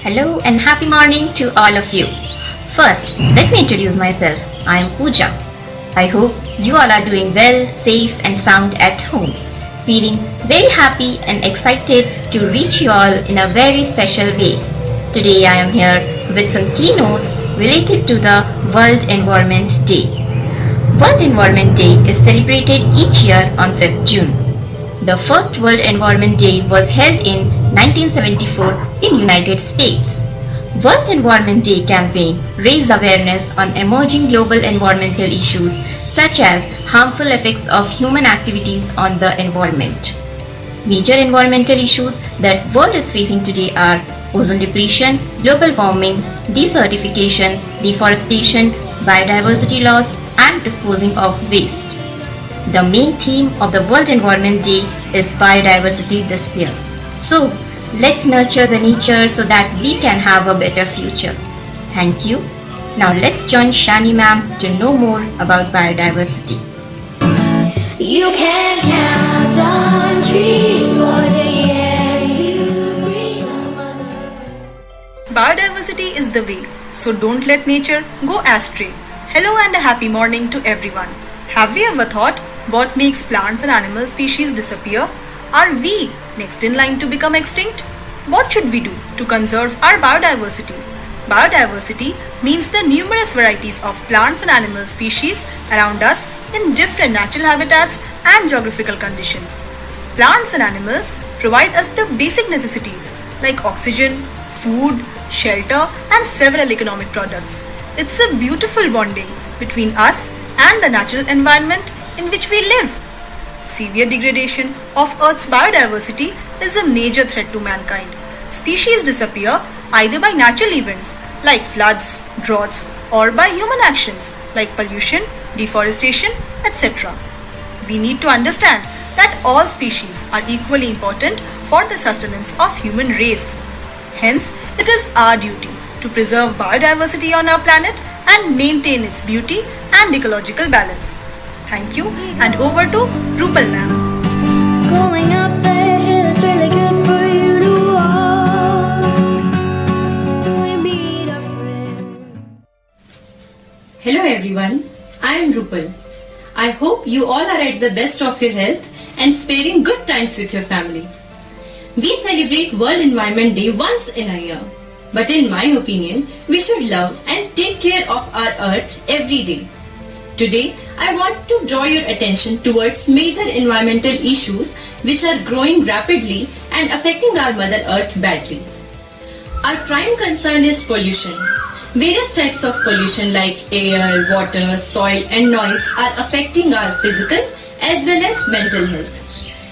Hello and happy morning to all of you. First, let me introduce myself. I am Pooja. I hope you all are doing well, safe and sound at home. Feeling very happy and excited to reach you all in a very special way. Today I am here with some keynotes related to the World Environment Day. World Environment Day is celebrated each year on 5th June. The first World Environment Day was held in 1974 in United States. World Environment Day campaign raised awareness on emerging global environmental issues such as harmful effects of human activities on the environment. Major environmental issues that world is facing today are ozone depletion, global warming, desertification, deforestation, biodiversity loss, and disposing of waste. The main theme of the World Environment Day is biodiversity this year. So, let's nurture the nature so that we can have a better future. Thank you. Now let's join Shani ma'am to know more about biodiversity. You can count on trees for the air you breathe. Biodiversity is the way, so don't let nature go astray. Hello and a happy morning to everyone. Have we ever thought what makes plants and animal species disappear? Are we next in line to become extinct? What should we do to conserve our biodiversity? Biodiversity means the numerous varieties of plants and animal species around us in different natural habitats and geographical conditions. Plants and animals provide us the basic necessities like oxygen, food, shelter, and several economic products. It's a beautiful bonding between us and the natural environment in which we live. Severe degradation of Earth's biodiversity is a major threat to mankind. Species disappear either by natural events like floods, droughts, or by human actions like pollution, deforestation, etc. We need to understand that all species are equally important for the sustenance of human race. Hence, it is our duty to preserve biodiversity on our planet and maintain its beauty and ecological balance. Thank you, and over to Rupal ma'am. Going up the hill, it's really good for you to walk. We meet a friend. Hello everyone, I am Rupal. I hope you all are at the best of your health and sparing good times with your family. We celebrate World Environment Day once in a year. But in my opinion, we should love and take care of our earth every day. Today, I want to draw your attention towards major environmental issues which are growing rapidly and affecting our Mother Earth badly. Our prime concern is pollution. Various types of pollution like air, water, soil and noise are affecting our physical as well as mental health.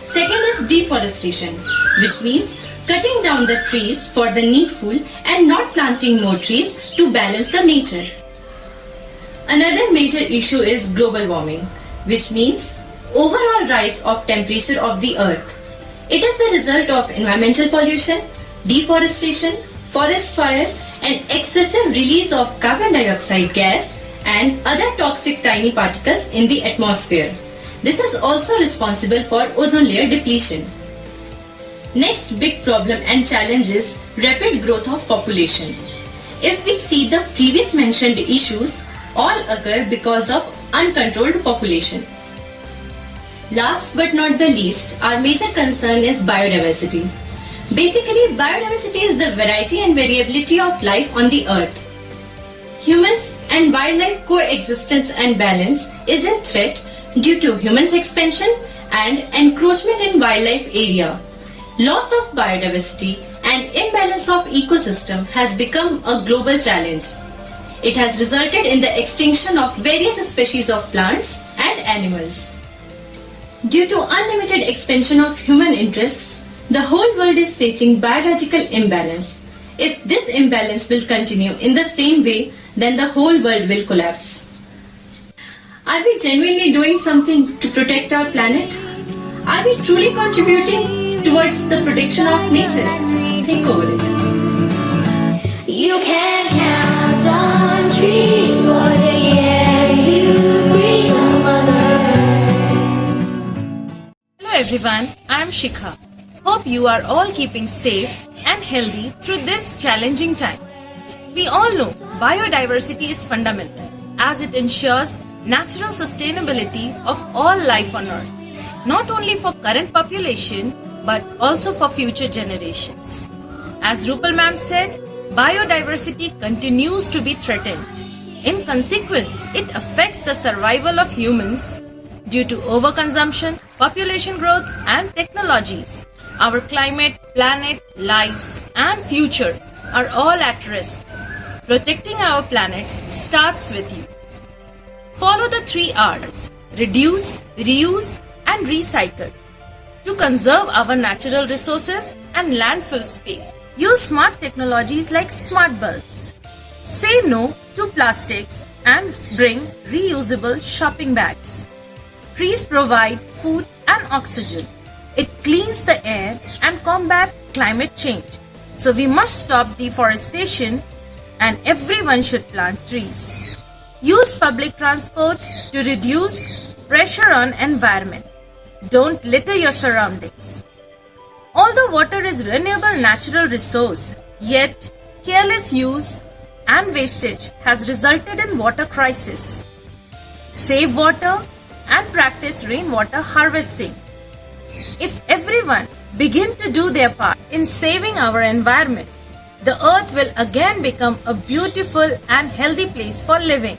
Second is deforestation, which means cutting down the trees for the needful and not planting more trees to balance the nature. Another major issue is global warming, which means overall rise of temperature of the earth. It is the result of environmental pollution, deforestation, forest fire and excessive release of carbon dioxide gas and other toxic tiny particles in the atmosphere. This is also responsible for ozone layer depletion. Next big problem and challenge is rapid growth of population. If we see the previous mentioned issues, all occur because of uncontrolled population. Last but not the least, our major concern is biodiversity. Basically, biodiversity is the variety and variability of life on the earth. Humans and wildlife coexistence and balance is in threat due to humans' expansion and encroachment in wildlife area. Loss of biodiversity and imbalance of ecosystem has become a global challenge. It has resulted in the extinction of various species of plants and animals. Due to unlimited expansion of human interests, the whole world is facing biological imbalance. If this imbalance will continue in the same way, then the whole world will collapse. Are we genuinely doing something to protect our planet? Are we truly contributing towards the protection of nature? Think over it. You can count on trees for the air you breathe, Mother Earth. Hello everyone, I am Shikha. Hope you are all keeping safe and healthy through this challenging time. We all know biodiversity is fundamental as it ensures natural sustainability of all life on Earth, not only for current population but also for future generations. As Rupal ma'am said, biodiversity continues to be threatened. In consequence, it affects the survival of humans due to overconsumption, population growth and technologies. Our climate, planet, lives and future are all at risk. Protecting our planet starts with you. Follow the 3 R's: reduce, reuse and recycle to conserve our natural resources and landfill space. Use smart technologies like smart bulbs. Say no to plastics and bring reusable shopping bags. Trees provide food and oxygen. It cleans the air and combat climate change. So we must stop deforestation and everyone should plant trees. Use public transport to reduce pressure on environment. Don't litter your surroundings. Although water is renewable natural resource, yet careless use and wastage has resulted in water crisis. Save water and practice rainwater harvesting. If everyone begin to do their part in saving our environment, the earth will again become a beautiful and healthy place for living.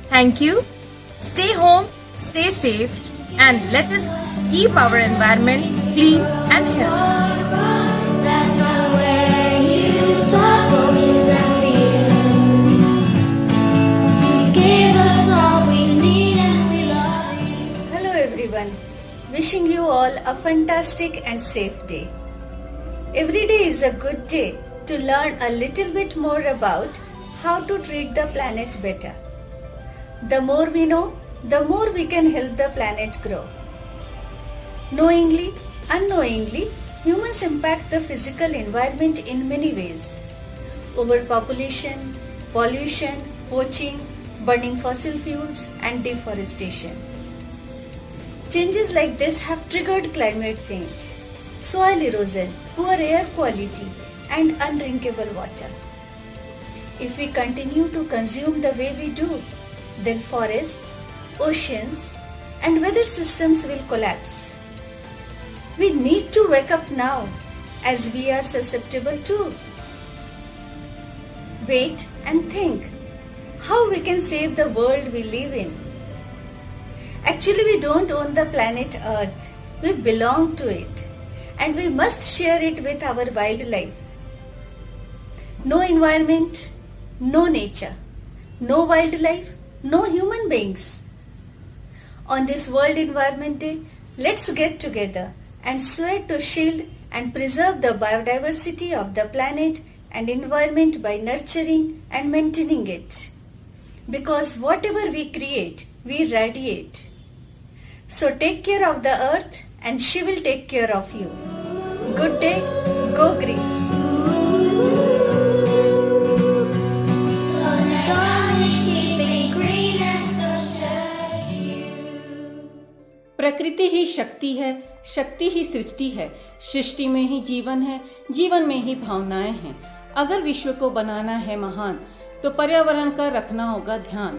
Thank you. Stay home, stay safe, and let us keep our environment clean and healthy. That's not where you saw oceans and fields. Give us all we need and we love you. Hello everyone. Wishing you all a fantastic and safe day. Every day is a good day to learn a little bit more about how to treat the planet better. The more we know, the more we can help the planet grow. Knowingly, unknowingly, humans impact the physical environment in many ways. Overpopulation, pollution, poaching, burning fossil fuels, and deforestation. Changes like this have triggered climate change, soil erosion, poor air quality, and undrinkable water. If we continue to consume the way we do, then forests, oceans, and weather systems will collapse. We need to wake up now, as we are susceptible too. Wait and think how we can save the world we live in. Actually, we don't own the planet Earth. We belong to it, and we must share it with our wildlife. No environment, no nature. No wildlife, no human beings. On this World Environment Day, let's get together and swear to shield and preserve the biodiversity of the planet and environment by nurturing and maintaining it. Because whatever we create, we radiate. So take care of the earth and she will take care of you. Good day, go green. So the dawn is keeping green and so should you. प्रकृति ही शक्ति है, शक्ति ही सृष्टि है, सृष्टि में ही जीवन है, जीवन में ही भावनाएं हैं। अगर विश्व को बनाना है महान, तो पर्यावरण का रखना होगा ध्यान।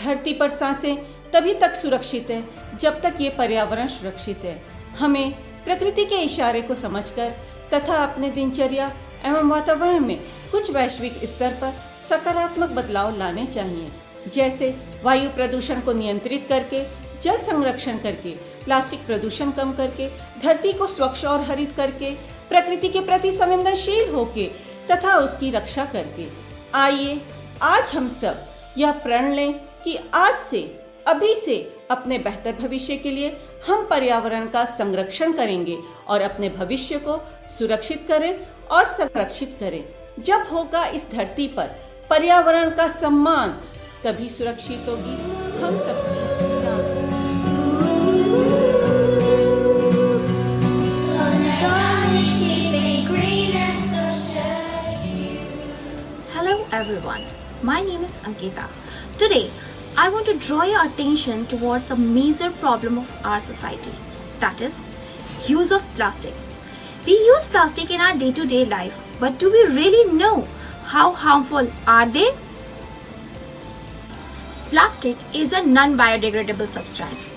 धरती पर सांसें तभी तक सुरक्षित है जब तक ये पर्यावरण सुरक्षित है। हमें प्रकृति के इशारे को समझकर तथा अपने दिनचर्या एवं वातावरण में कुछ वैश्विक स्तर पर सकारात्मक बदलाव लाने चाहिए, जैसे वायु प्रदूषण को नियंत्रित करके, जल संरक्षण करके, प्लास्टिक प्रदूषण कम करके, धरती को स्वच्छ और हरित करके, प्रकृति के प्रति संवेदनशील होके तथा उसकी रक्षा करके। आइए आज हम सब यह प्रण लें कि आज से, अभी से अपने बेहतर भविष्य के लिए हम पर्यावरण का संरक्षण करेंगे और अपने भविष्य को सुरक्षित करें और संरक्षित करें। जब होगा इस धरती पर पर्यावरण का सम्मान, तभी सुरक्षित होगी हम सबकी जान। So the dawn is keeping green and so should you. Hello everyone, my name is Ankita. Today, I want to draw your attention towards a major problem of our society, that is, use of plastic. We use plastic in our day-to-day life, but do we really know how harmful are they? Plastic is a non-biodegradable substance.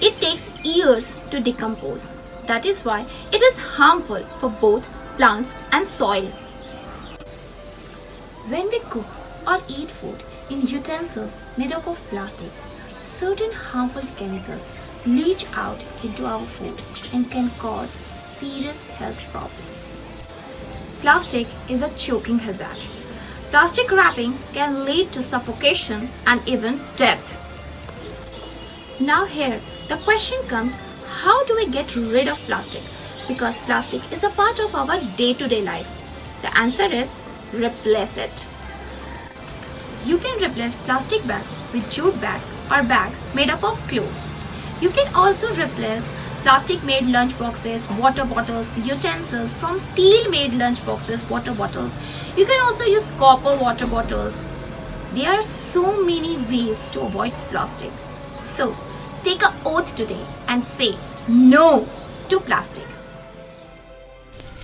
It takes years to decompose. That is why it is harmful for both plants and soil. When we cook or eat food in utensils made up of plastic, certain harmful chemicals leach out into our food and can cause serious health problems. Plastic is a choking hazard. Plastic wrapping can lead to suffocation and even death. Now here, the question comes, how do we get rid of plastic? Because plastic is a part of our day-to-day life. The answer is replace it. You can replace plastic bags with jute bags or bags made up of clothes. You can also replace plastic-made lunch boxes, water bottles, utensils from steel-made lunch boxes, water bottles. You can also use copper water bottles. There are so many ways to avoid plastic. So, take an oath today and say no to plastic.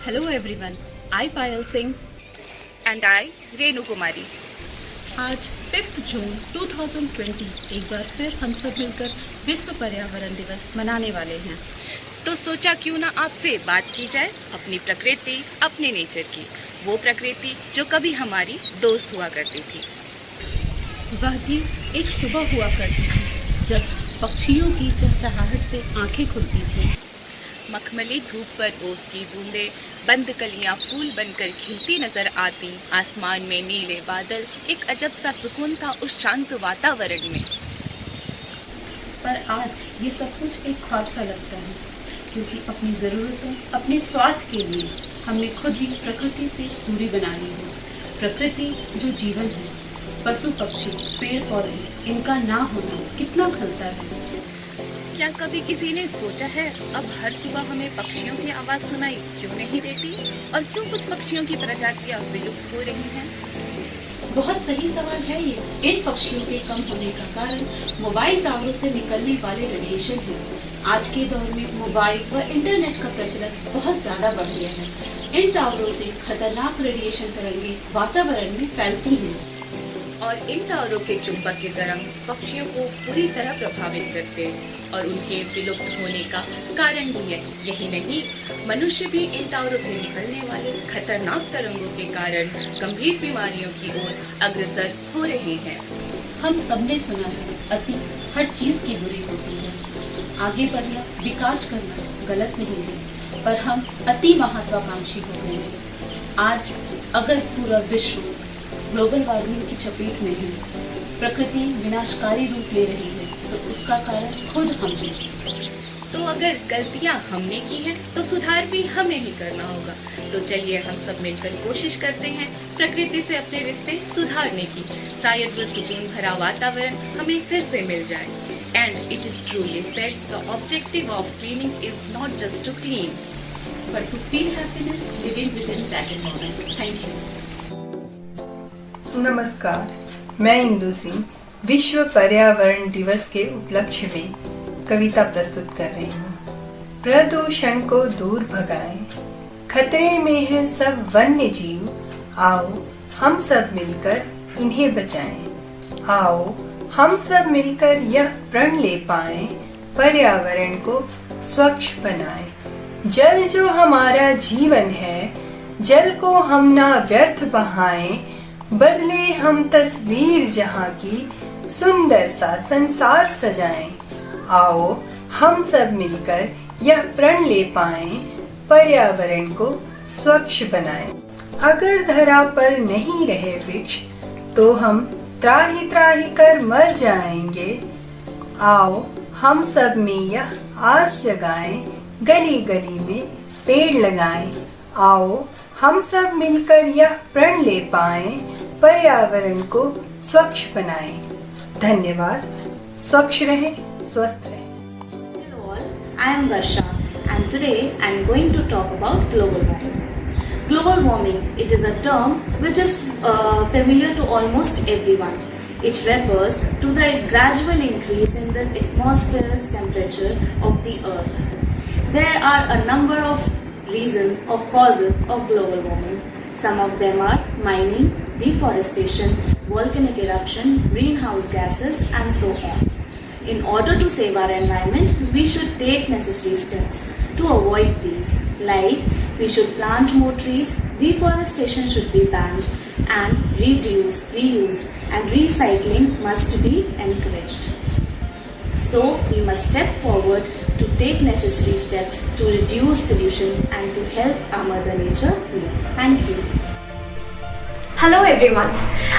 Hello everyone, I Payal Singh And I, Renu Kumari. आज 5 जून 2020 एक बार फिर हम सब मिलकर विश्व पर्यावरण दिवस मनाने वाले हैं। तो सोचा क्यों ना आपसे बात की जाए अपनी प्रकृति, अपने नेचर की, वो प्रकृति जो कभी हमारी दोस्त हुआ करती थी। वह भी एक सुबह हुआ करती थी जब पक्षियों की चहचहाहट से आंखें खुलती थीं। मखमली धूप पर ओस की बूंदें, बंद कलियां फूल बनकर खिलती नजर आती। आसमान में नीले बादल, एक अजब सा सुकून था उस शांत वातावरण में। पर आज ये सब कुछ एक ख्वाब सा लगता है, क्योंकि अपनी ज़रूरतों, अपने स्वार्थ के लिए हमने खुद ही प्रकृति से दूरी बना ली है। प्रकृति जो जीवन है, पशु पक्षी, पेड़ पौधे, इनका ना होना कितना खलता है। क्या कभी किसी ने सोचा है अब हर सुबह हमें पक्षियों की आवाज़ सुनाई क्यों नहीं देती, और क्यों कुछ पक्षियों की प्रजातियां विलुप्त हो रही हैं? बहुत सही सवाल है ये। इन पक्षियों के कम होने का कारण मोबाइल टावरों से निकलने वाले रेडिएशन है। आज के दौर में मोबाइल व इंटरनेट का प्रचलन बहुत ज्यादा बढ़ गया है। इन टावरों से खतरनाक रेडिएशन तरंगे वातावरण में फैलती हैं और इन टावरों के चुंबकीय तरंग पक्षियों को पूरी तरह प्रभावित करते हैं और उनके विलुप्त होने का कारण भी है। यही नहीं, मनुष्य भी इन टावरों से निकलने वाले खतरनाक तरंगों के कारण गंभीर बीमारियों की ओर अग्रसर हो रहे हैं। हम सबने सुना है, अति हर चीज की बुरी होती है। आगे बढ़ना, विकास करना गलत नहीं है, पर हम अति महत्वाकांक्षी हो गए हैं। आज अगर पूरा विश्व ग्लोबल वार्मिंग की चपेट में है, प्रकृति विनाशकारी रूप ले रही है, तो उसका कारण खुद हम हैं। तो अगर गलतियां हमने की हैं, तो सुधार भी हमें ही करना होगा। तो चलिए हम सब मिलकर कोशिश करते हैं प्रकृति से अपने रिश्ते सुधारने की। शायद वो सुकून भरा वातावरण हमें फिर से मिल जाए। And it is truly said, the objective of cleaning is not just to clean, but to feel happiness living within that environment. Thank you. नमस्कार, मैं इंदु सिंह विश्व पर्यावरण दिवस के उपलक्ष्य में कविता प्रस्तुत कर रही हूँ। प्रदूषण को दूर भगाएं, खतरे में है सब वन्य जीव, आओ हम सब मिलकर इन्हें बचाएं। आओ हम सब मिलकर यह प्रण ले पाएं, पर्यावरण को स्वच्छ बनाएं। जल जो हमारा जीवन है, जल को हम ना व्यर्थ बहाएं, बदले हम तस्वीर जहाँ की, सुंदर सा संसार सजाएं। आओ हम सब मिलकर यह प्रण ले पाएं, पर्यावरण को स्वच्छ बनाएं। अगर धरा पर नहीं रहे वृक्ष, तो हम त्राही त्राही कर मर जाएंगे। आओ हम सब में यह आस जगाएं, गली गली में पेड़ लगाएं। आओ हम सब मिलकर यह प्रण ले पाएं, पर्यावरण को स्वच्छ बनाएं। धन्यवाद। स्वच्छ रहें, स्वस्थ रहें। Hello all, I am Varsha and today I am going to talk about global warming. Global warming, it is a term which is familiar to almost everyone. It refers to the gradual increase in the atmosphere's temperature of the earth. There are a number of reasons or causes of global warming. Some of them are mining, deforestation, volcanic eruption, greenhouse gases, and so on. In order to save our environment, we should take necessary steps to avoid these, like we should plant more trees, deforestation should be banned, and reduce, reuse, and recycling must be encouraged. So, we must step forward to take necessary steps to reduce pollution and to help our Mother Nature heal. Thank you. Hello everyone,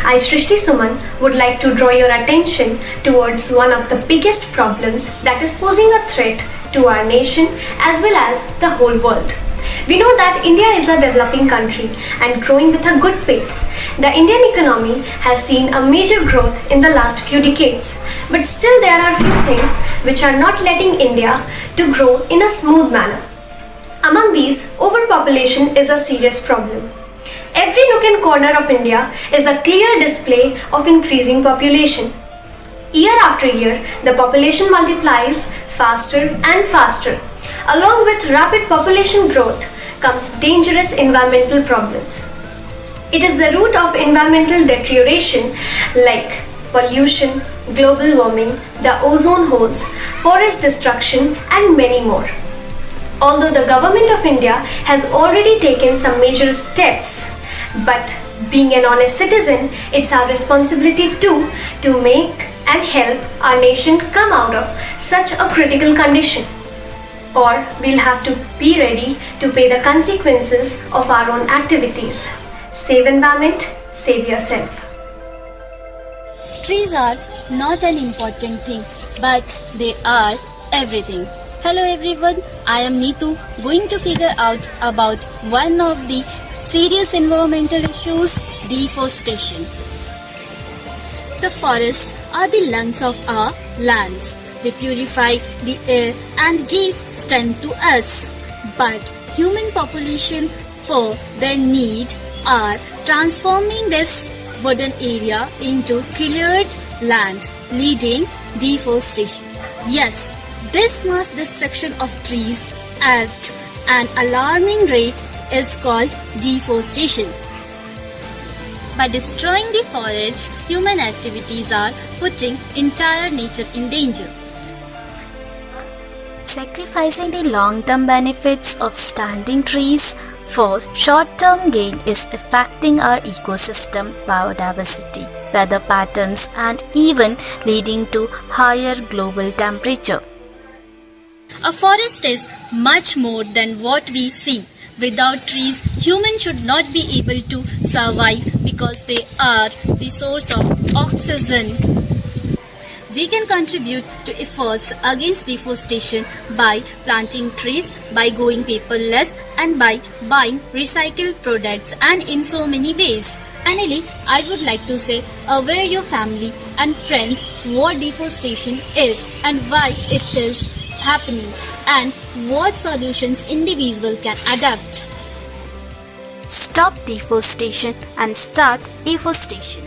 I Srishti Suman would like to draw your attention towards one of the biggest problems that is posing a threat to our nation as well as the whole world. We know that India is a developing country and growing with a good pace. The Indian economy has seen a major growth in the last few decades, but still there are few things which are not letting India to grow in a smooth manner. Among these, overpopulation is a serious problem. Every nook and corner of India is a clear display of increasing population. Year after year, the population multiplies faster and faster. Along with rapid population growth comes dangerous environmental problems. It is the root of environmental deterioration like pollution, global warming, the ozone holes, forest destruction, and many more. Although the government of India has already taken some major steps, but being an honest citizen, it's our responsibility too to make and help our nation come out of such a critical condition. Or we'll have to be ready to pay the consequences of our own activities. Save environment, save yourself. Trees are not an important thing, but they are everything. Hello everyone, I am Neetu, going to figure out about one of the serious environmental issues, deforestation. The forests are the lungs of our land. They purify the air and give strength to us. But human population for their need are transforming this wooded area into cleared land, leading deforestation. Yes, this mass destruction of trees at an alarming rate is called deforestation. By destroying the forests, human activities are putting entire nature in danger. Sacrificing the long-term benefits of standing trees for short-term gain is affecting our ecosystem, biodiversity, weather patterns, and even leading to higher global temperature. A forest is much more than what we see. Without trees, humans should not be able to survive because they are the source of oxygen. We can contribute to efforts against deforestation by planting trees, by going paperless, and by buying recycled products, and in so many ways. Finally, I would like to say, aware your family and friends what deforestation is and why it is happening and what solutions individuals can adapt. Stop deforestation and start afforestation.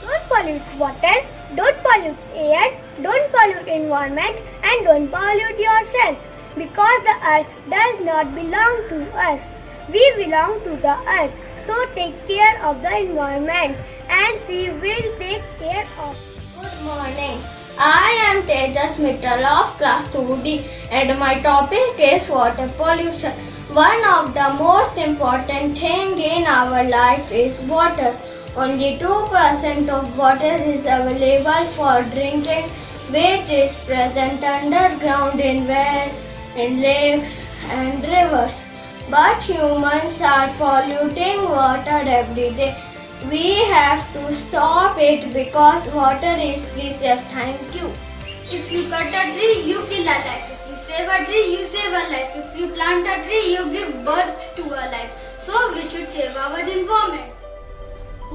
Don't pollute water, don't pollute air, don't pollute environment, and don't pollute yourself, because the earth does not belong to us. We belong to the earth. So take care of the environment and she will take care of. Good morning. I am Tejas Mittal of class 2D and my topic is water pollution. One of the most important thing in our life is water. Only 2% of water is available for drinking, which is present underground in wells, in lakes and rivers. But humans are polluting water every day. We have to stop it because water is precious. Thank you. If you cut a tree, you kill a life. If you save a tree, you save a life. If you plant a tree, you give birth to a life. So we should save our environment.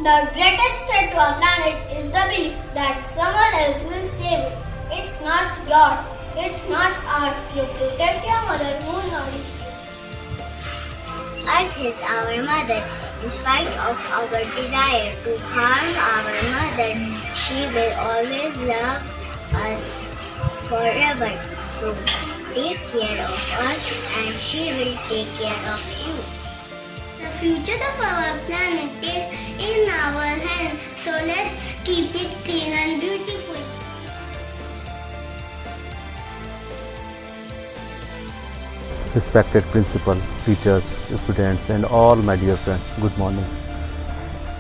The greatest threat to our planet is the belief that someone else will save it. It's not yours. It's not ours. You protect your mother who nourished you. Earth is our mother. In spite of our desire to harm our mother, she will always love us forever. So take care of us and she will take care of you. The future of our planet is in our hands, so let's keep it clean and beautiful. Respected principal, teachers, students and all my dear friends, good morning.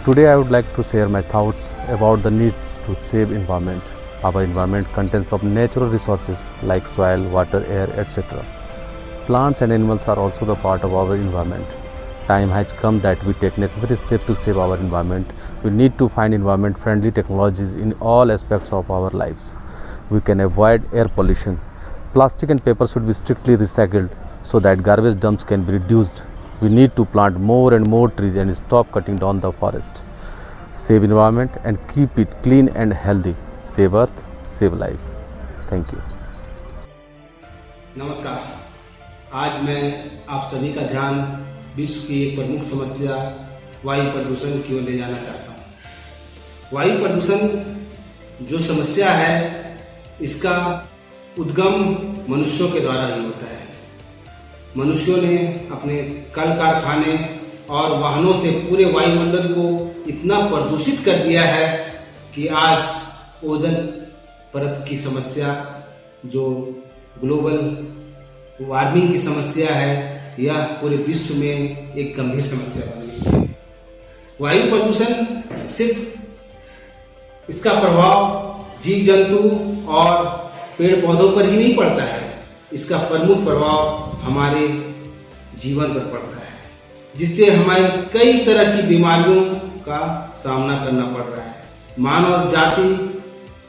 Today I would like to share my thoughts about the needs to save environment. Our environment contains of natural resources like soil, water, air, etc. Plants and animals are also the part of our environment. Time has come that we take necessary steps to save our environment. We need to find environment friendly technologies in all aspects of our lives. We can avoid air pollution. Plastic and paper should be strictly recycled so that garbage dumps can be reduced. We need to plant more and more trees and stop cutting down the forest. Save environment and keep it clean and healthy. Save earth, save life. Thank you. नमस्कार, आज मैं आप सभी का ध्यान विश्व की एक प्रमुख समस्या वायु प्रदूषण की ओर ले जाना चाहता हूँ। वायु प्रदूषण जो समस्या है, इसका उद्गम मनुष्यों के द्वारा ही होता है। मनुष्यों ने अपने कल कारखाने और वाहनों से पूरे वायुमंडल को इतना प्रदूषित कर दिया है कि आज ओजोन परत की समस्या, जो ग्लोबल वार्मिंग की समस्या है, यह पूरे विश्व में एक गंभीर समस्या बन गई है। वायु प्रदूषण सिर्फ इसका प्रभाव जीव जंतु और पेड़ पौधों पर ही नहीं पड़ता है, इसका प्रमुख प्रभाव हमारे जीवन पर पड़ता है, जिससे हमारी कई तरह की बीमारियों का सामना करना पड़ रहा है। मानव जाति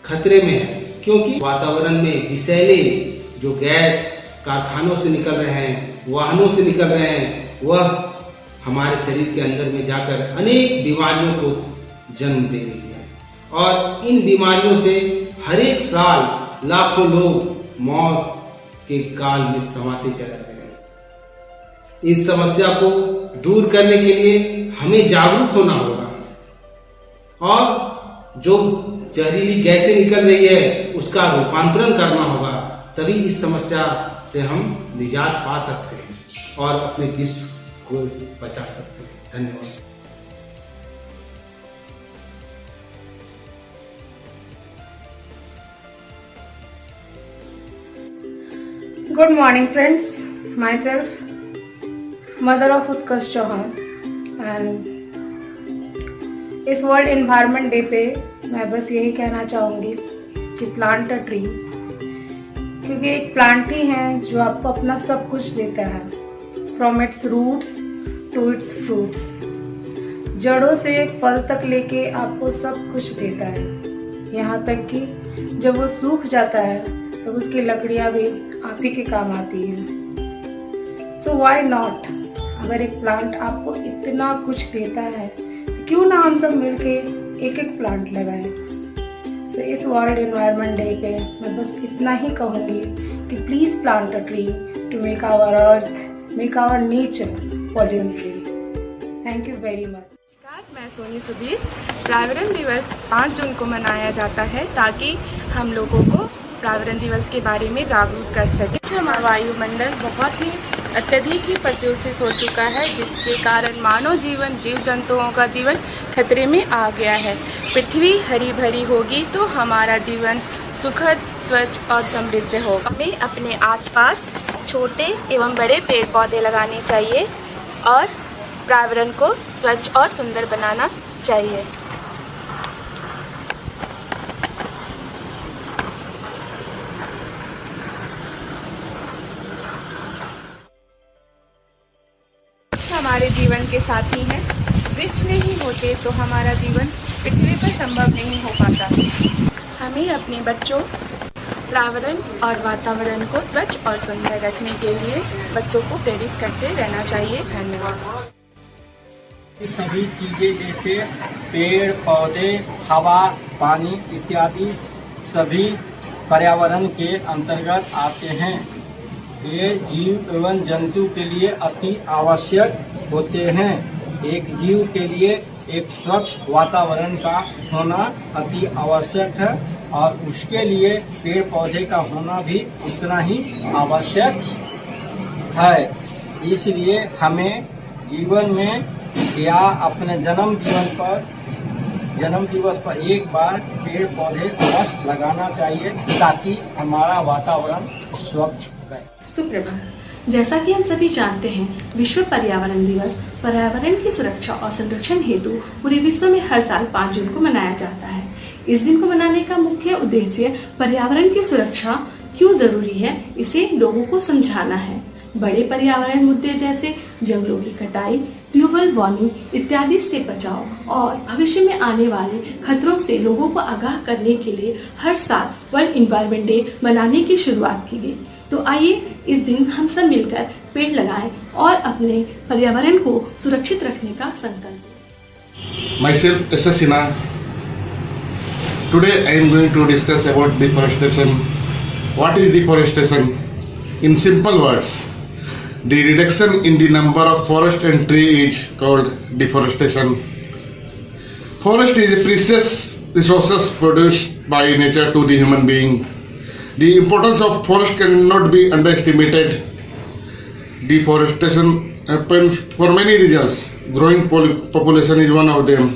खतरे में है, क्योंकि वातावरण में विषैले जो गैस कारखानों से निकल रहे हैं, वाहनों से निकल रहे हैं, वह हमारे शरीर के अंदर में जाकर अनेक बीमारियों को जन्म दे रही है और इन बीमारियों से हर एक साल लाखों लोग मौत के काल में समाते चले गए हैं। इस समस्या को दूर करने के लिए हमें जागरूक होना होगा और जो जहरीली गैसें निकल रही है उसका रूपांतरण करना होगा, तभी इस समस्या से हम निजात पा सकते हैं और अपने विश्व को बचा सकते हैं। धन्यवाद। Good morning friends, myself mother of Utkarsh Chauhan and इस वर्ल्ड एनवायरनमेंट डे पे मैं बस यही कहना चाहूँगी कि प्लांट अ ट्री, क्योंकि एक प्लांट ही है जो आपको अपना सब कुछ देता है, from its roots to its fruits. जड़ों से फल तक लेके आपको सब कुछ देता है, यहाँ तक कि जब वो सूख जाता है तो उसकी लकड़ियाँ भी आप ही के काम आती हैं। सो व्हाई नॉट, अगर एक प्लांट आपको इतना कुछ देता है तो क्यों ना हम सब मिलके एक एक प्लांट लगाएं। सो इस वर्ल्ड एनवायरनमेंट डे पे मैं बस इतना ही कहूँगी कि please plant a tree to make our earth, make our nature pollution free. Thank you very much. मैं सोनी सुबीर। पर्यावरण दिवस 5 जून को मनाया जाता है ताकि हम लोगों को पर्यावरण दिवस के बारे में जागरूक कर सके। हमारा वायुमंडल बहुत ही अत्यधिक ही प्रदूषित हो चुका है, जिसके कारण मानव जीवन, जीव जंतुओं का जीवन खतरे में आ गया है। पृथ्वी हरी भरी होगी तो हमारा जीवन सुखद, स्वच्छ और समृद्ध होगा। हमें अपने आसपास छोटे एवं बड़े पेड़ पौधे लगाने चाहिए और पर्यावरण को स्वच्छ और सुंदर बनाना चाहिए। हमारे जीवन के साथी हैं। वृक्ष नहीं होते तो हमारा जीवन पृथ्वी पर संभव नहीं हो पाता। हमें अपने बच्चों, पर्यावरण और वातावरण को स्वच्छ और सुंदर रखने के लिए बच्चों को प्रेरित करते रहना चाहिए। धन्यवाद। सभी चीजें जैसे पेड़ पौधे, हवा, पानी इत्यादि सभी पर्यावरण के अंतर्गत आते हैं। ये जीव एवं जंतु के लिए अति आवश्यक होते हैं। एक जीव के लिए एक स्वच्छ वातावरण का होना अति आवश्यक है और उसके लिए पेड़ पौधे का होना भी उतना ही आवश्यक है। इसलिए हमें जीवन में या अपने जन्म दिवस पर एक बार पेड़ पौधे अवश्य लगाना चाहिए ताकि हमारा वातावरण स्वच्छ रहे। सुप्रभात। जैसा कि हम सभी जानते हैं, विश्व पर्यावरण दिवस पर्यावरण की सुरक्षा और संरक्षण हेतु पूरे विश्व में हर साल 5 जून को मनाया जाता है। इस दिन को मनाने का मुख्य उद्देश्य पर्यावरण की सुरक्षा क्यों जरूरी है, इसे लोगों को समझाना है। बड़े पर्यावरण मुद्दे जैसे जंगलों की कटाई, ग्लोबल वार्मिंग इत्यादि से बचाव और भविष्य में आने वाले खतरों से लोगों को आगाह करने के लिए हर साल वर्ल्ड एनवायरनमेंट डे मनाने की शुरुआत की गई। तो आइए इस दिन हम सब मिलकर पेड़ लगाएं और अपने पर्यावरण को सुरक्षित रखने का संकल्प लें। Myself, S.S. Sinha. Today I am going to discuss about deforestation. What is deforestation? In simple words, the reduction in the number of forest and tree is called deforestation. Forest is a precious resources produced by nature to the human being. The importance of forest cannot be underestimated. Deforestation happens for many reasons. Growing population is one of them.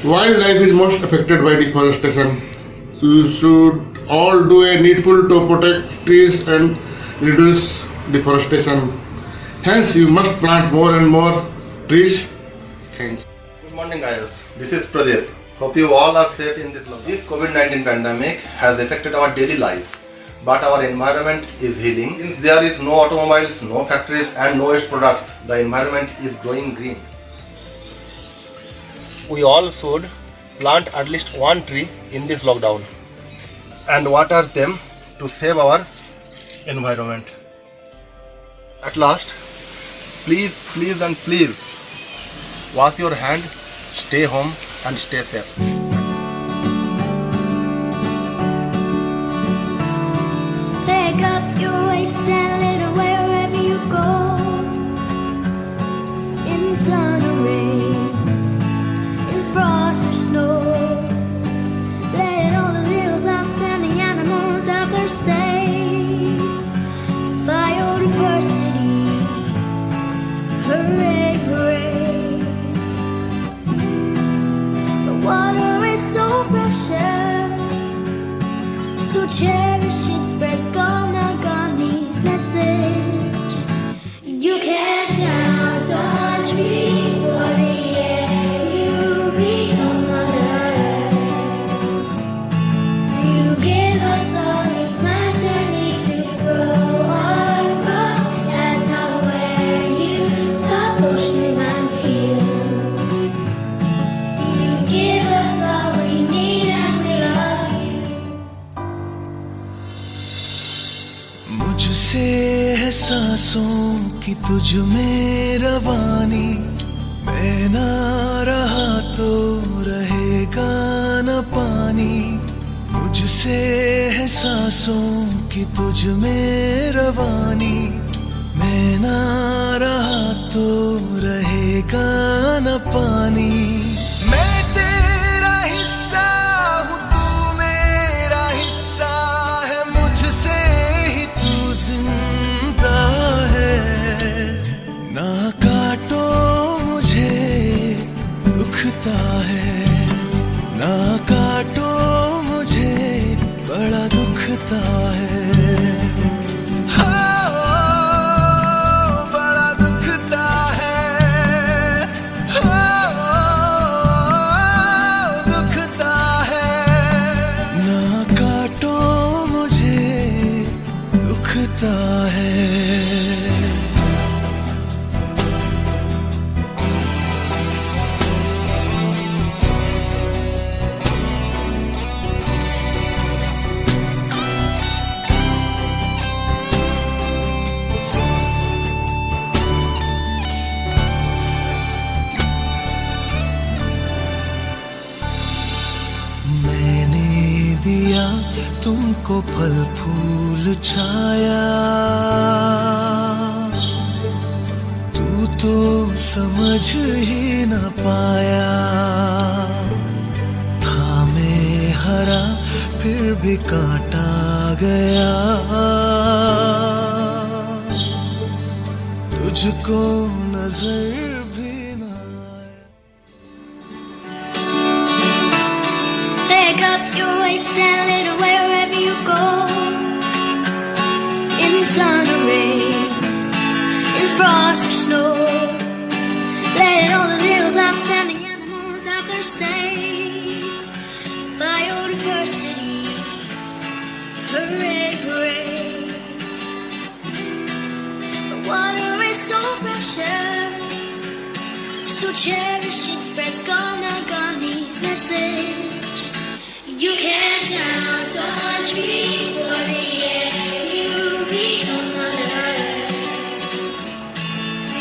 Wildlife is most affected by deforestation. You should all do a needful to protect trees and reduce deforestation. Hence, you must plant more and more trees. Thanks. Good morning, guys. This is Pradeep. Hope you all are safe in this lockdown. This COVID-19 pandemic has affected our daily lives, but our environment is healing. Since there is no automobiles, no factories and no waste products, the environment is growing green. We all should plant at least one tree in this lockdown and water them to save our environment. At last, please wash your hand, stay home and stay safe. Pick up your waste and litter wherever you go. In sun or rain, in frost or snow. Let all the little plants and the animals have their say. Biodiversity, hooray, hooray. The water is so precious, so cherish it, spreads Ganagani's message. You can't count on trees for the air you become Mother Earth. You give us all the plants we need to grow our crops. That's how where you stop oceans and fields. You give us all we need and we love you. मुझसे है सांसों की तुझ में रवानी, मैं ना रहा तो रहेगा न पानी। मुझसे है सांसों की तुझ में रवानी, मैं ना रहा तो रहेगा न पानी। मैं तेरा हिस्सा हूँ, तू मेरा हिस्सा है, मुझसे ही तू जिंदा है। ना काटो मुझे दुखता है, ना काटो मुझे बड़ा दुखता है। हाँ, बड़ा दुखता है, हाँ, दुखता है। ना काटो मुझे दुखता है। मैंने दिया तुमको फल फूल छाया, तू तो समझ ही न पाया, था मैं हरा फिर भी काटा गया, तुझको नजर भी न Pick up your waist and lead away wherever you go. In sun or rain, in frost or snow. Let all the little outstanding animals have their say. Biodiversity, hooray, hooray. The water is so precious, so cherish it, spreads Ganagani's message. You can count on trees for the air you breathe on Mother Earth.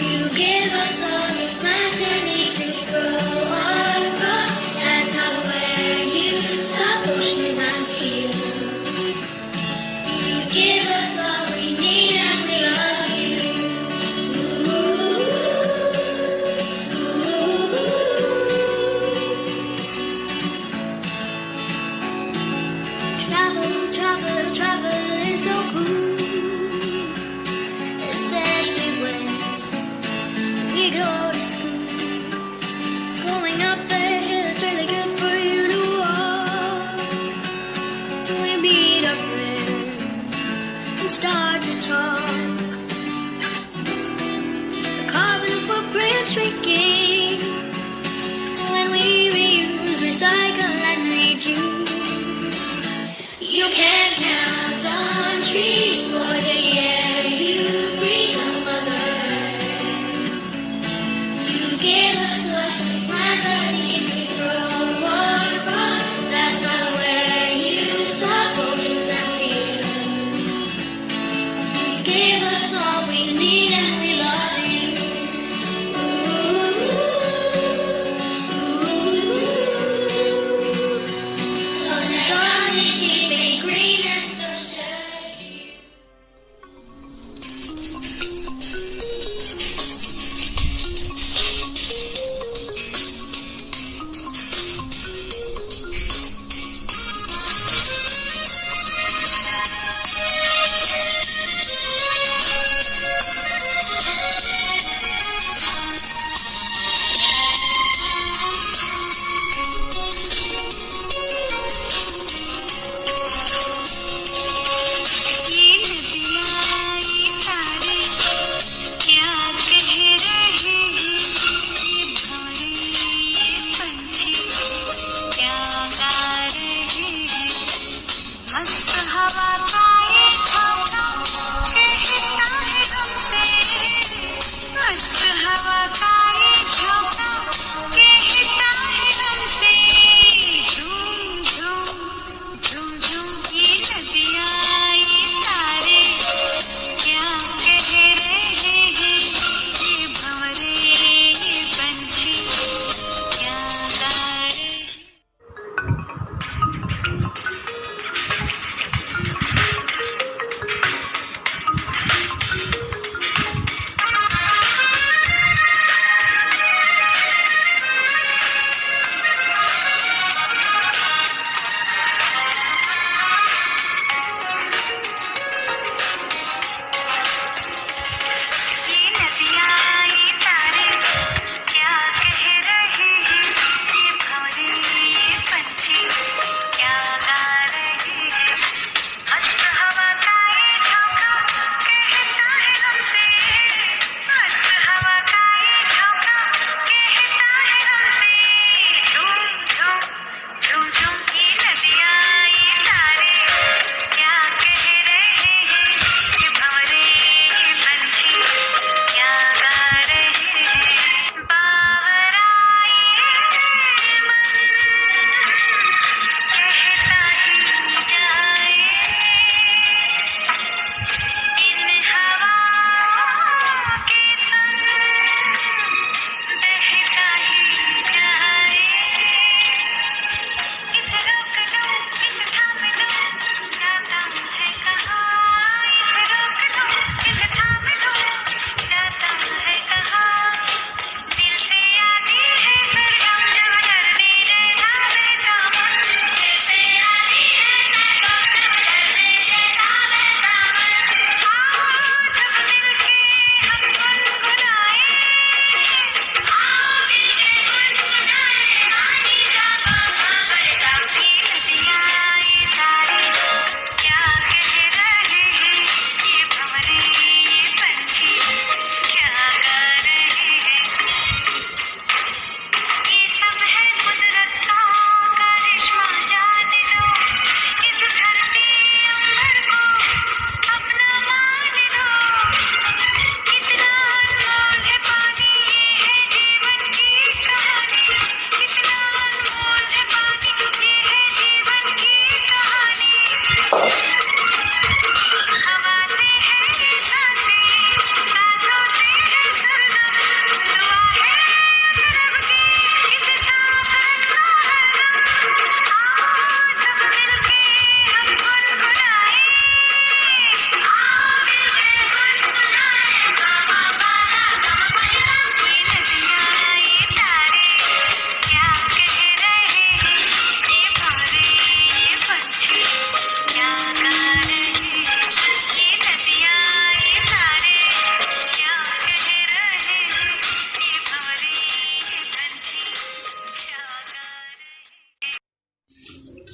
You give us all the plants we need to grow our crops. That's how where you stop oceans and fields. You give us all we need and we love you. Travel, travel, travel is so cool, especially when we go to school. Going up the hill, it's really good for you to walk. We meet our friends and start to talk. The carbon footprint shrinking when we reuse, recycle and reduce. You can count on trees for the air you breathe on Mother Earth. You give us what to plant our seeds to grow our crops. That's not where you stop oceans and fields. You give us all we need and we love you. Ooh.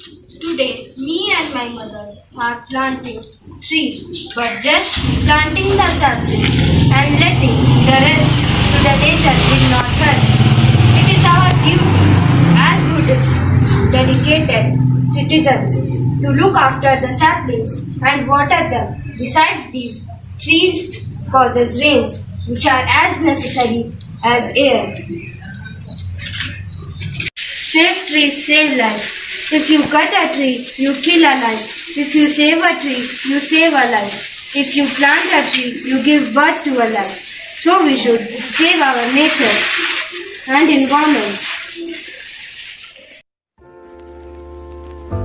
Today, me and my mother are planting trees, but just planting the saplings and letting the rest to the nature will not help. It is our duty as good, dedicated citizens to look after the saplings and water them. Besides these, trees causes rains, which are as necessary as air. Save trees, save life. If you cut a tree, you kill a life. If you save a tree, you save a life. If you plant a tree, you give birth to a life. So we should save our nature and environment.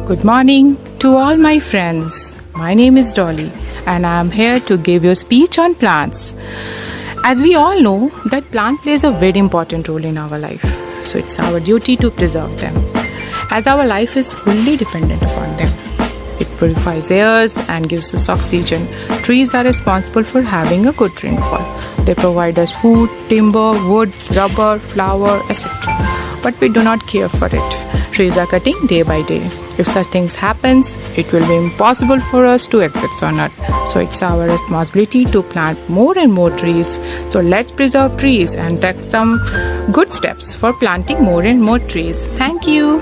Good morning to all my friends. My name is Dolly and I am here to give you a speech on plants. As we all know that plant plays a very important role in our life. So it's our duty to preserve them, as our life is fully dependent upon them. It purifies airs and gives us oxygen. Trees are responsible for having a good rainfall. They provide us food, timber, wood, rubber, flour, etc. But we do not care for it. Trees are cutting day by day. If such things happens, it will be impossible for us to exist on Earth. So it's our responsibility to plant more and more trees. So let's preserve trees and take some good steps for planting more and more trees. Thank you.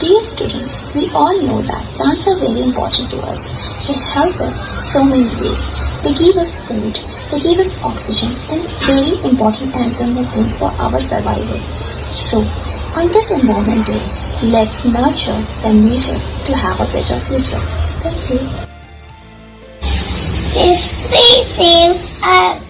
Dear students, we all know that plants are very important to us. They help us so many ways. They give us food, they give us oxygen, and it's very important and essential things for our survival. So, on this Environment Day, let's nurture the nature to have a better future. Thank you. Save trees, save Earth.